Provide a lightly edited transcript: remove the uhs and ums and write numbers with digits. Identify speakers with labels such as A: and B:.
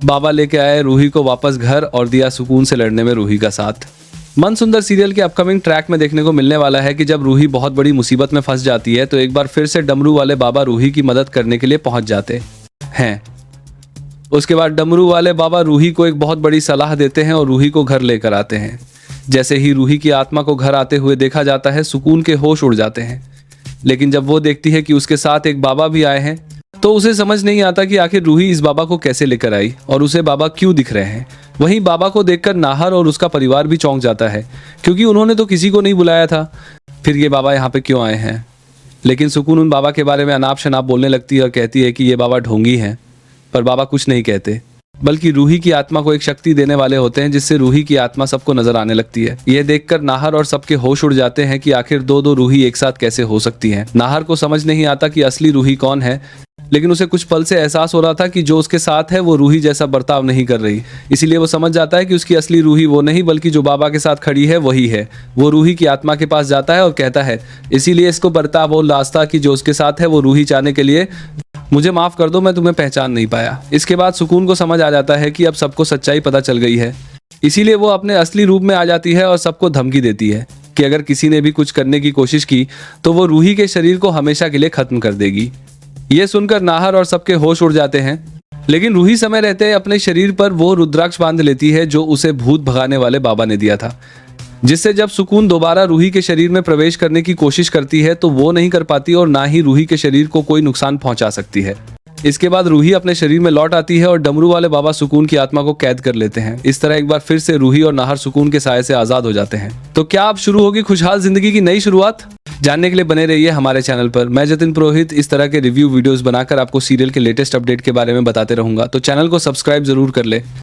A: बाबा लेके आए रूही को वापस घर और दिया सुकून से लड़ने में रूही का साथ। मन सुंदर सीरियल के अपकमिंग ट्रैक में देखने को मिलने वाला है कि जब रूही बहुत बड़ी मुसीबत में फंस जाती है तो एक बार फिर से डमरू वाले बाबा रूही की मदद करने के लिए पहुंच जाते हैं। उसके बाद डमरू वाले बाबा रूही को एक बहुत बड़ी सलाह देते हैं और रूही को घर लेकर आते हैं। जैसे ही रूही की आत्मा को घर आते हुए देखा जाता है, सुकून के होश उड़ जाते हैं। लेकिन जब वो देखती है कि उसके साथ एक बाबा भी आए हैं तो उसे समझ नहीं आता कि आखिर रूही इस बाबा को कैसे लेकर आई और उसे बाबा क्यों दिख रहे हैं। वहीं बाबा को देखकर नाहर और उसका परिवार भी चौंक जाता है, क्योंकि उन्होंने तो किसी को नहीं बुलाया था, फिर ये बाबा यहाँ पे क्यों आए हैं। लेकिन सुकून उन बाबा के बारे में अनाप शनाप बोलने लगती है और कहती है कि ये बाबा ढोंगी हैं। पर बाबा कुछ नहीं कहते, बल्कि रूही की आत्मा को एक शक्ति देने वाले होते हैं, जिससे रूही की आत्मा सबको नजर आने लगती है। यह देखकर नाहर और सबके होश उड़ जाते हैं कि आखिर दो रूही एक साथ कैसे हो सकती हैं। नाहर को समझ नहीं आता कि असली रूही कौन है, लेकिन उसे कुछ पल से एहसास हो रहा था कि जो उसके साथ है वो रूही जैसा बर्ताव नहीं कर रही। इसीलिए वो समझ जाता है कि उसकी असली रूही वो नहीं, बल्कि जो बाबा के साथ खड़ी है वही है। वो रूही की आत्मा के पास जाता है और कहता है, इसीलिए इसको बर्ताव और रास्ता कि जो उसके साथ है वो रूही चाहने के लिए मुझे माफ कर दो, मैं तुम्हें पहचान नहीं पाया। इसके बाद सुकून को समझ आ जाता है कि अब सबको सच्चाई पता चल गई है। इसीलिए वो अपने असली रूप में आ जाती है और सबको धमकी देती है कि अगर किसी ने भी कुछ करने की कोशिश की तो वो रूही के शरीर को हमेशा के लिए खत्म कर देगी। ये सुनकर नाहर और सबके होश उड़ जाते हैं, लेकिन रूही समय रहते अपने शरीर पर वो रुद्राक्ष बांध लेती है जो उसे भूत भगाने वाले बाबा ने दिया था, जिससे जब सुकून दोबारा रूही के शरीर में प्रवेश करने की कोशिश करती है तो वो नहीं कर पाती और ना ही रूही के शरीर को कोई नुकसान पहुंचा सकती है। इसके बाद रूही अपने शरीर में लौट आती है और डमरू वाले बाबा सुकून की आत्मा को कैद कर लेते हैं। इस तरह एक बार फिर से रूही और नाहर सुकून के साए से आजाद हो जाते हैं। तो क्या अब शुरू होगी खुशहाल जिंदगी की नई शुरुआत? जानने के लिए बने रहिए हमारे चैनल पर। मैं जतिन पुरोहित इस तरह के रिव्यू वीडियोस बनाकर आपको सीरियल के लेटेस्ट अपडेट के बारे में बताते रहूंगा, तो चैनल को सब्सक्राइब जरूर कर ले।